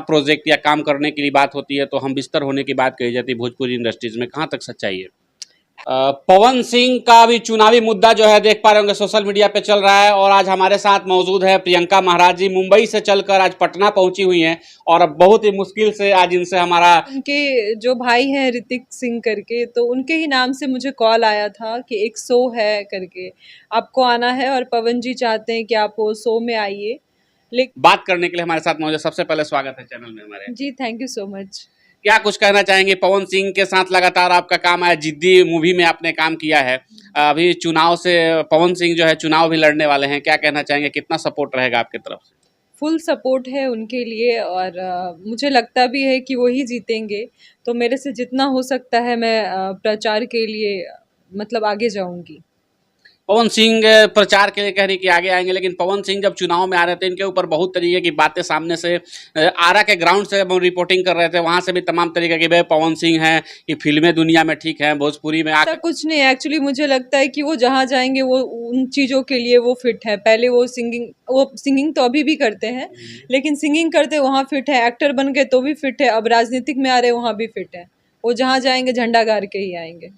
Project या काम करने के लिए बात होती है तो हम बिस्तर होने की बात कही जाती है भोजपुरी इंडस्ट्रीज में, कहाँ तक सच्चाई है? पवन सिंह का भी चुनावी मुद्दा जो है देख पा रहे होंगे सोशल मीडिया पे चल रहा है, और आज हमारे साथ मौजूद है प्रियंका महाराज जी। मुंबई से चलकर आज पटना पहुंची हुई हैं और अब बहुत ही मुश्किल से आज इनसे हमारा उनके जो भाई हैं ऋतिक सिंह करके, तो उनके ही नाम से मुझे कॉल आया था कि एक शो है करके, आपको आना है और पवन जी चाहते हैं कि आप वो शो में आइए। लेकिन बात करने के लिए हमारे साथ मौजूद है। सबसे पहले स्वागत है चैनल में हमारे। जी, थैंक यू सो मच। क्या कुछ कहना चाहेंगे? पवन सिंह के साथ लगातार आपका काम है, जिद्दी मूवी में आपने काम किया है, अभी चुनाव से पवन सिंह जो है चुनाव भी लड़ने वाले हैं, क्या कहना चाहेंगे? कितना सपोर्ट रहेगा आपकी तरफ से? फुल सपोर्ट है उनके लिए, और मुझे लगता भी है कि वो ही जीतेंगे। तो मेरे से जितना हो सकता है मैं प्रचार के लिए मतलब आगे जाऊंगी। पवन सिंह प्रचार के लिए कह रही कि आगे आएंगे, लेकिन पवन सिंह जब चुनाव में आ रहे थे इनके ऊपर बहुत तरीके की बातें सामने से आरा के ग्राउंड से हम रिपोर्टिंग कर रहे थे, वहां से भी तमाम तरीके की भाई पवन सिंह हैं कि फिल्में दुनिया में ठीक है, भोजपुरी में ऐसा कुछ नहीं है। एक्चुअली मुझे लगता है कि वो जहाँ जाएंगे वो उन चीज़ों के लिए वो फिट है। पहले वो सिंगिंग तो अभी भी करते हैं, लेकिन सिंगिंग करते वहाँ फिट है, एक्टर बन गए तो भी फिट है, अब राजनीतिक में आ रहे वहाँ भी फिट है। वो जहाँ जाएंगे झंडा गाड़ के ही आएंगे।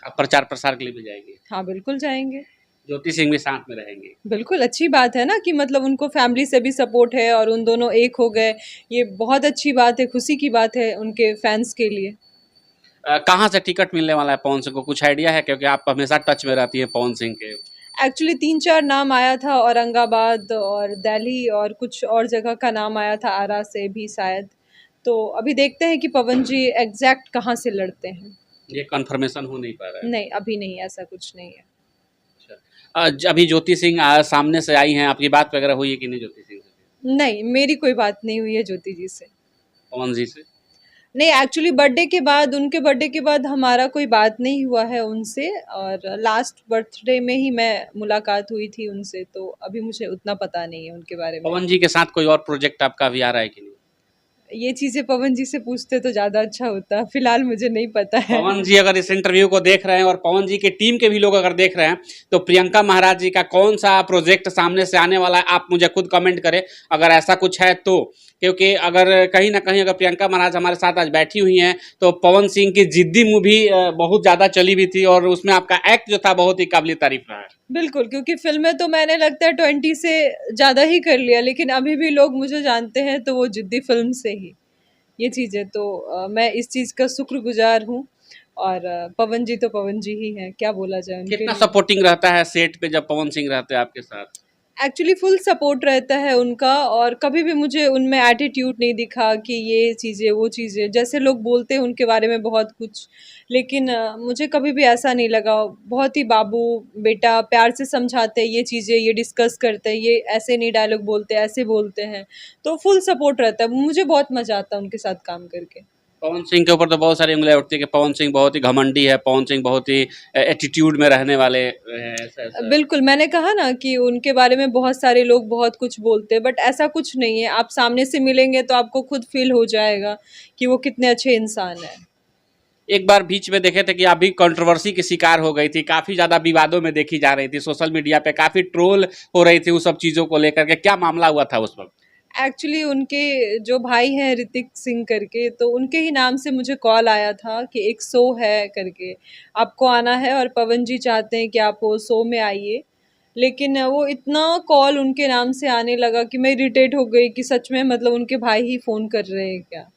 प्रचार प्रसार के लिए भी जाएंगे? हाँ, बिल्कुल जाएंगे। ज्योति सिंह भी साथ में रहेंगे? बिल्कुल अच्छी बात है ना कि मतलब उनको फैमिली से भी सपोर्ट है और उन दोनों एक हो गए। ये बहुत अच्छी बात है, खुशी की बात है उनके फैंस के लिए। कहाँ से टिकट मिलने वाला है पवन सिंह को, कुछ आइडिया है? क्योंकि आप हमेशा टच में रहती है पवन सिंह के। एक्चुअली 3-4 नाम आया था, औरंगाबाद और दिल्ली और कुछ और जगह का नाम आया था, आरा से भी शायद। तो अभी देखते हैं कि पवन जी एग्जैक्ट कहाँ से लड़ते हैं। ये कंफर्मेशन हो नहीं पा रहा है? नहीं, अभी नहीं, ऐसा कुछ नहीं है। अभी ज्योति सिंह सामने से आई हैं, आपकी बात वगैरह हुई है कि नहीं ज्योति सिंह से? नहीं, मेरी कोई बात नहीं हुई है ज्योति जी से। पवन जी से? नहीं, एक्चुअली उनके बर्थडे के बाद हमारा कोई बात नहीं हुआ है उनसे, और लास्ट बर्थडे में ही मैं मुलाकात हुई थी उनसे, तो अभी मुझे उतना पता नहीं है उनके बारे में। पवन जी के साथ कोई और प्रोजेक्ट आपका अभी आ रहा है कि नहीं? ये चीज़ें पवन जी से पूछते तो ज़्यादा अच्छा होता, फिलहाल मुझे नहीं पता है। पवन जी अगर इस इंटरव्यू को देख रहे हैं और पवन जी के टीम के भी लोग अगर देख रहे हैं तो प्रियंका महाराज जी का कौन सा प्रोजेक्ट सामने से आने वाला है आप मुझे खुद कमेंट करें अगर ऐसा कुछ है तो। क्योंकि अगर कहीं ना कहीं अगर प्रियंका महाराज हमारे साथ आज बैठी हुई हैं तो पवन सिंह की जिद्दी मूवी बहुत ज़्यादा चली हुई थी और उसमें आपका एक्ट जो था बहुत ही काबिल तारीफ रहा है। बिल्कुल, क्योंकि फ़िल्में तो मैंने लगता है 20 से ज़्यादा ही कर लिया, लेकिन अभी भी लोग मुझे जानते हैं तो वो जिद्दी फ़िल्म से ही। ये चीज़ है, तो मैं इस चीज़ का शुक्रगुज़ार हूँ, और पवन जी तो पवन जी ही हैं, क्या बोला जाए उनके कितना लिए। सपोर्टिंग रहता है सेट पे जब पवन सिंह रहते हैं आपके साथ? एक्चुअली फुल सपोर्ट रहता है उनका, और कभी भी मुझे उनमें एटीट्यूड नहीं दिखा कि ये चीज़ें, वो चीज़ें। जैसे लोग बोलते हैं उनके बारे में बहुत कुछ, लेकिन मुझे कभी भी ऐसा नहीं लगा। बहुत ही बाबू बेटा प्यार से समझाते हैं ये चीज़ें, ये डिस्कस करते हैं, ये ऐसे नहीं डायलॉग बोलते, ऐसे बोलते हैं। तो फुल सपोर्ट रहता है, मुझे बहुत मज़ा आता है उनके साथ काम करके। पवन सिंह के ऊपर तो बहुत सारी उंगलियां उठती है कि पवन सिंह बहुत ही घमंडी है, पवन सिंह बहुत ही एटीट्यूड में रहने वाले हैं, ऐसा ऐसा। बिल्कुल, मैंने कहा ना कि उनके बारे में बहुत सारे लोग बहुत कुछ बोलते हैं, बट ऐसा कुछ नहीं है। आप सामने से मिलेंगे तो आपको खुद फ़ील हो जाएगा कि वो कितने अच्छे इंसान हैं। एक बार बीच में देखे थे कि आप भी कंट्रोवर्सी की शिकार हो गई थी, काफ़ी ज़्यादा विवादों में देखी जा रही थी, सोशल मीडिया पे काफ़ी ट्रोल हो रही थी उस सब चीज़ों को लेकर के, क्या मामला हुआ था उस वक्त? एक्चुअली उनके जो भाई हैं ऋतिक सिंह करके, तो उनके ही नाम से मुझे कॉल आया था कि एक शो है करके, आपको आना है और पवन जी चाहते हैं कि आप वो शो में आइए। लेकिन वो इतना कॉल उनके नाम से आने लगा कि मैं इरिटेट हो गई कि सच में मतलब उनके भाई ही फ़ोन कर रहे हैं क्या?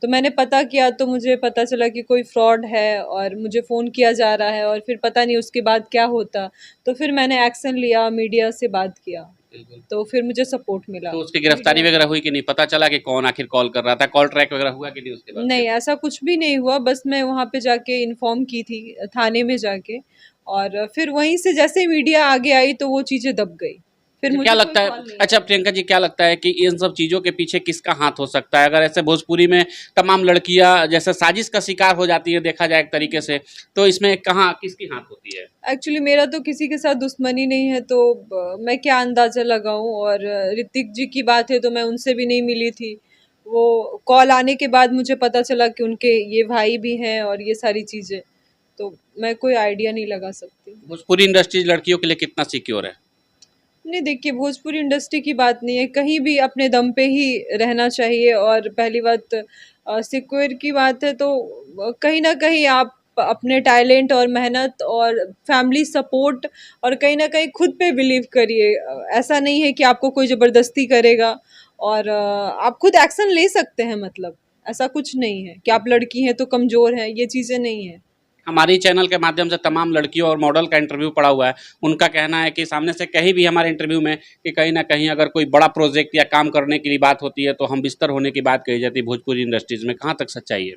तो मैंने पता किया तो मुझे पता चला कि कोई फ्रॉड है और मुझे फ़ोन किया जा रहा है, और फिर पता नहीं उसके बाद क्या होता। तो फिर मैंने एक्शन लिया, मीडिया से बात किया, बिल्कुल। तो फिर मुझे सपोर्ट मिला। तो उसकी गिरफ्तारी वगैरह हुई कि नहीं? पता चला कि कौन आखिर कॉल कर रहा था? कॉल ट्रैक वगैरह हुआ कि नहीं उसके बाद नहीं, फिर? ऐसा कुछ भी नहीं हुआ, बस मैं वहाँ पे जाके इन्फॉर्म की थी थाने में जाके, और फिर वहीं से जैसे ही मीडिया आगे आई तो वो चीज़ें दब गई। फिर अच्छा, क्या मुझे कोई लगता है, कॉल नहीं अच्छा आया। प्रियंका जी क्या लगता है कि इन सब चीज़ों के पीछे किसका हाथ हो सकता है? अगर ऐसे भोजपुरी में तमाम लड़कियां जैसे साजिश का शिकार हो जाती है देखा जाए एक तरीके से, तो इसमें कहाँ किसकी हाथ होती है? एक्चुअली मेरा तो किसी के साथ दुश्मनी नहीं है, तो मैं क्या अंदाज़ा लगाऊँ, और ऋतिक जी की बात है तो मैं उनसे भी नहीं मिली थी। वो कॉल आने के बाद मुझे पता चला कि उनके ये भाई भी हैं और ये सारी चीज़ें, तो मैं कोई आइडिया नहीं लगा सकती। भोजपुरी इंडस्ट्री लड़कियों के लिए कितना सिक्योर है? नहीं, देखिए भोजपुरी इंडस्ट्री की बात नहीं है, कहीं भी अपने दम पे ही रहना चाहिए। और पहली बात सिक्योर की बात है तो कहीं न कहीं आप अपने टैलेंट और मेहनत और फैमिली सपोर्ट और कहीं न कहीं खुद पे बिलीव करिए। ऐसा नहीं है कि आपको कोई ज़बरदस्ती करेगा और आप खुद एक्शन ले सकते हैं, मतलब ऐसा कुछ नहीं है कि आप लड़की हैं तो कमज़ोर हैं, ये चीज़ें नहीं हैं। हमारी चैनल के माध्यम से तमाम लड़कियों और मॉडल का इंटरव्यू पड़ा हुआ है। उनका कहना है कि सामने से कहीं भी हमारे इंटरव्यू में कि कहीं न कहीं अगर कोई बड़ा प्रोजेक्ट या काम करने के लिए बात होती है तो हम बिस्तर होने की बात कही जाती है भोजपुरी इंडस्ट्रीज़ में। कहाँ तक सच्चाई है?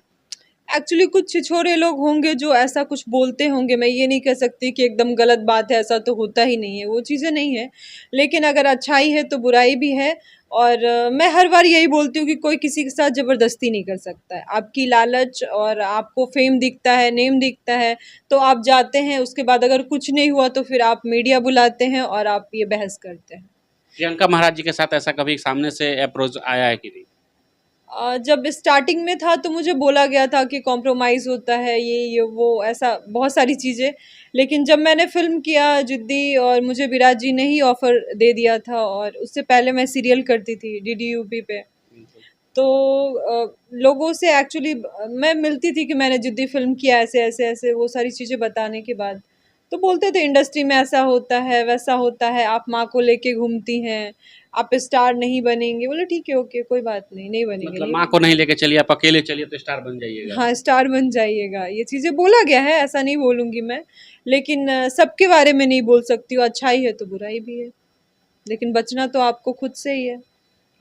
एक्चुअली कुछ छिछोरे लोग होंगे जो ऐसा कुछ बोलते होंगे, मैं ये नहीं कह सकती कि एकदम गलत बात है, ऐसा तो होता ही नहीं है, वो चीज़ें नहीं है। लेकिन अगर अच्छाई है तो बुराई भी है। और मैं हर बार यही बोलती हूँ कि कोई किसी के साथ ज़बरदस्ती नहीं कर सकता है। आपकी लालच और आपको फ़ेम दिखता है, नेम दिखता है, तो आप जाते हैं, उसके बाद अगर कुछ नहीं हुआ तो फिर आप मीडिया बुलाते हैं और आप ये बहस करते हैं। प्रियंका महाराज जी के साथ ऐसा कभी सामने से अप्रोच आया है कि नहीं? जब स्टार्टिंग में था तो मुझे बोला गया था कि कॉम्प्रोमाइज़ होता है, ये वो ऐसा बहुत सारी चीज़ें। लेकिन जब मैंने फ़िल्म किया जिद्दी और मुझे विराज जी ने ही ऑफ़र दे दिया था और उससे पहले मैं सीरियल करती थी डीडी यूपी पे। तो लोगों से एक्चुअली मैं मिलती थी कि मैंने जिद्दी फ़िल्म किया ऐसे-ऐसे वो सारी चीज़ें बताने के बाद। तो बोलते थे इंडस्ट्री में ऐसा होता है, वैसा होता है, आप माँ को लेके घूमती हैं, आप स्टार नहीं बनेंगे। बोले ठीक है, ओके, कोई बात नहीं, नहीं बनेंगे, मतलब नहीं माँ को बनेंगे। नहीं लेके चलिए, आप अकेले चलिए तो स्टार बन जाइएगा। हाँ, स्टार बन जाइएगा, ये चीज़ें बोला गया है, ऐसा नहीं बोलूँगी मैं। लेकिन सबके बारे में नहीं बोल सकती हूँ, अच्छाई है तो बुराई भी है। लेकिन बचना तो आपको खुद से ही है।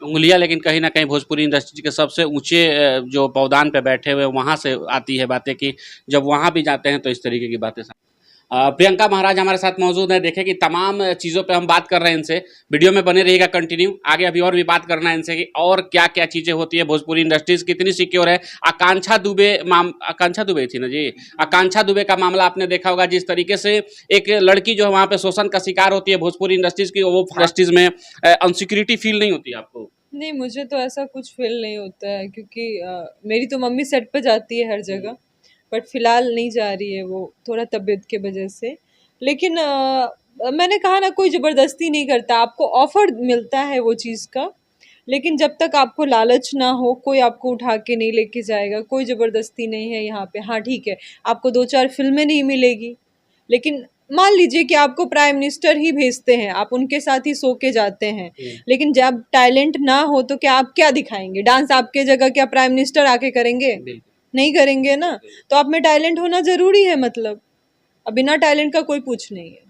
उँगलियाँ लेकिन कहीं न कहीं भोजपुरी इंडस्ट्री के सबसे ऊँचे जो पौधान पे बैठे हुए हैं, वहाँ से आती है बातें कि जब वहाँ भी जाते हैं तो इस तरीके की बातें प्रियंका महाराज हमारे साथ मौजूद हैं। देखें कि तमाम चीज़ों पे हम बात कर रहे हैं इनसे। वीडियो में बने रहिएगा कंटिन्यू। आगे अभी और भी बात करना है इनसे कि और क्या-क्या चीज़ें होती है, भोजपुरी इंडस्ट्रीज़ कितनी सिक्योर है। आकांक्षा दुबे थी ना जी? आकांक्षा दुबे का मामला आपने देखा होगा, जिस तरीके से एक लड़की जो है वहाँ पे शोषण का शिकार होती है भोजपुरी इंडस्ट्रीज़ की, वो इंडस्ट्रीज़ में अनसिक्योरिटी फ़ील नहीं होती आपको? नहीं, मुझे तो ऐसा कुछ फ़ील नहीं होता है क्योंकि मेरी तो मम्मी सेट पे जाती है हर जगह, बट फ़िलहाल नहीं जा रही है वो, थोड़ा तबीयत की वजह से। लेकिन मैंने कहा ना, कोई ज़बरदस्ती नहीं करता, आपको ऑफ़र मिलता है वो चीज़ का, लेकिन जब तक आपको लालच ना हो, कोई आपको उठा के नहीं लेके जाएगा, कोई ज़बरदस्ती नहीं है यहाँ पे। हाँ, ठीक है, आपको 2-4 फ़िल्में नहीं मिलेगी, लेकिन मान लीजिए कि आपको प्राइम मिनिस्टर ही भेजते हैं, आप उनके साथ ही सो के जाते हैं, लेकिन जब टैलेंट ना हो तो क्या आप क्या दिखाएँगे? डांस आपके जगह क्या प्राइम मिनिस्टर आके करेंगे? बिल्कुल। नहीं करेंगे ना। तो आप में टैलेंट होना ज़रूरी है, मतलब। अब बिना टैलेंट का कोई पूछ नहीं है।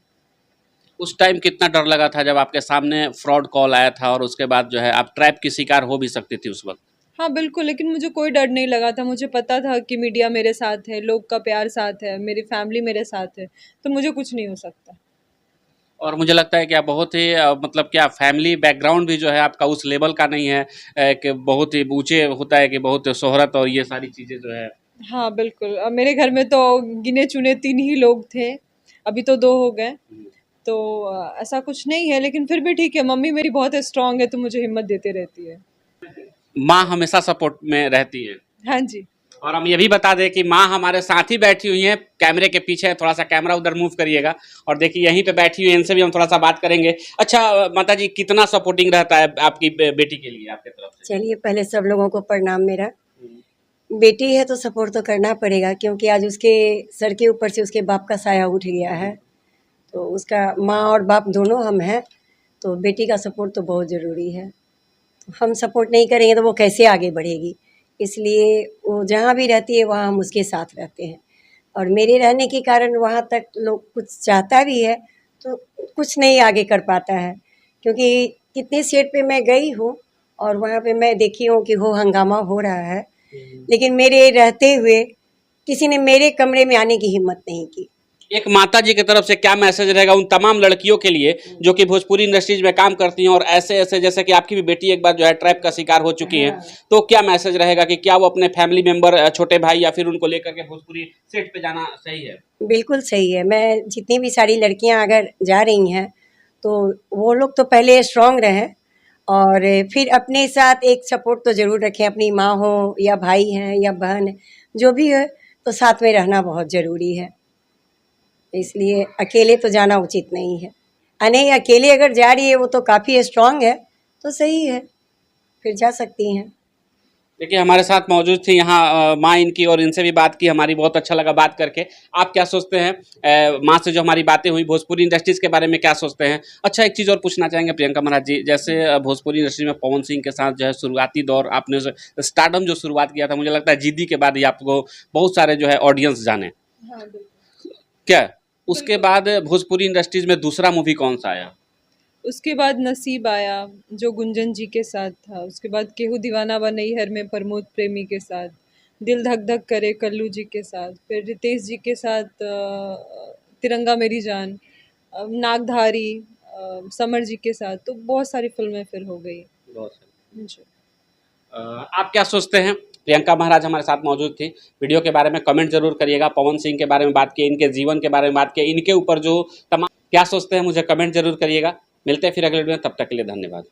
उस टाइम कितना डर लगा था जब आपके सामने फ्रॉड कॉल आया था और उसके बाद जो है आप ट्रैप की शिकार हो भी सकती थी उस वक़्त? हाँ, बिल्कुल, लेकिन मुझे कोई डर नहीं लगा था। मुझे पता था कि मीडिया मेरे साथ है, लोग का प्यार साथ है, मेरी फैमिली मेरे साथ है, तो मुझे कुछ नहीं हो सकता। और मुझे लगता है कि आप बहुत ही मतलब क्या फैमिली बैकग्राउंड भी जो है आपका उस लेवल का नहीं है कि बहुत ही ऊँचे होता है कि बहुत शोहरत और ये सारी चीज़ें जो है। हाँ, बिल्कुल। मेरे घर में तो गिने-चुने 3 ही लोग थे, अभी तो 2 हो गए। तो ऐसा कुछ नहीं है, लेकिन फिर भी ठीक है, मम्मी मेरी बहुत स्ट्रॉन्ग है तो मुझे हिम्मत देती रहती है। माँ हमेशा सपोर्ट में रहती है। हाँ जी। और हम ये भी बता दें कि माँ हमारे साथ ही बैठी हुई हैं, कैमरे के पीछे है, थोड़ा-सा कैमरा उधर मूव करिएगा और देखिए यहीं पे बैठी हुई हैं, इनसे भी हम थोड़ा-सा बात करेंगे। अच्छा माताजी कितना सपोर्टिंग रहता है आपकी बेटी के लिए आपके तरफ से? चलिए पहले सब लोगों को प्रणाम मेरा। हुँ। बेटी है तो सपोर्ट तो करना पड़ेगा क्योंकि आज उसके सर के ऊपर से उसके बाप का साया उठ गया है, तो उसका माँ और बाप दोनों हम हैं, तो बेटी का सपोर्ट तो बहुत ज़रूरी है। तो हम सपोर्ट नहीं करेंगे तो वो कैसे आगे बढ़ेगी, इसलिए वो जहाँ भी रहती है वहाँ हम उसके साथ रहते हैं। और मेरे रहने के कारण वहाँ तक लोग कुछ चाहता भी है तो कुछ नहीं आगे कर पाता है, क्योंकि कितने सेट पे मैं गई हूँ और वहाँ पे मैं देखी हूँ कि हो हंगामा हो रहा है, लेकिन मेरे रहते हुए किसी ने मेरे कमरे में आने की हिम्मत नहीं की। एक माताजी की तरफ से क्या मैसेज रहेगा उन तमाम लड़कियों के लिए जो कि भोजपुरी इंडस्ट्रीज में काम करती हैं और ऐसे-ऐसे जैसे कि आपकी भी बेटी एक बार जो है ट्रैप का शिकार हो चुकी हैं, तो क्या मैसेज रहेगा कि क्या वो अपने फैमिली मेंबर छोटे भाई या फिर उनको लेकर के भोजपुरी सेट पे जाना सही है? बिल्कुल सही है। मैं जितनी भी सारी लड़कियां अगर जा रही हैं तो वो लोग तो पहले स्ट्रांग रहें और फिर अपने साथ एक सपोर्ट तो ज़रूर रखें, अपनी माँ हो या भाई हैं या बहन है, जो भी है तो साथ में रहना बहुत ज़रूरी है, इसलिए अकेले तो जाना उचित नहीं है। नहीं, अकेले अगर जा रही है वो तो काफ़ी स्ट्रांग है, तो सही है, फिर जा सकती हैं। देखिए हमारे साथ मौजूद थी यहाँ माँ इनकी, और इनसे भी बात की, हमारी बहुत अच्छा लगा बात करके। आप क्या सोचते हैं माँ से जो हमारी बातें हुई भोजपुरी इंडस्ट्रीज़ के बारे में क्या सोचते हैं? अच्छा, एक चीज़ और पूछना चाहेंगे प्रियंका महाराज जी, जैसे भोजपुरी इंडस्ट्री में पवन सिंह के साथ जो है शुरुआती दौर आपने स्टारडम जो शुरुआत किया था, मुझे लगता है जिद्दी के बाद ही आपको बहुत सारे जो है ऑडियंस जाने, हाँ बिल्कुल। क्या उसके बाद भोजपुरी इंडस्ट्रीज़ में दूसरा मूवी कौन सा आया? उसके बाद नसीब आया जो गुंजन जी के साथ था, उसके बाद केहू दीवाना बनई हर में प्रमोद प्रेमी के साथ, दिल धक धक करे कल्लू जी के साथ, फिर रितेश जी के साथ तिरंगा मेरी जान, नागधारी, समर जी के साथ, तो बहुत सारी फिल्में फिर हो गई। बहुत सारे। जी। आप क्या सोचते हैं? प्रियंका महाराज हमारे साथ मौजूद थी। वीडियो के बारे में कमेंट जरूर करिएगा। पवन सिंह के बारे में बात की, इनके जीवन के बारे में बात की, इनके ऊपर जो तमाम क्या सोचते हैं मुझे कमेंट जरूर करिएगा। मिलते हैं फिर अगले वीडियो में, तब तक के लिए धन्यवाद।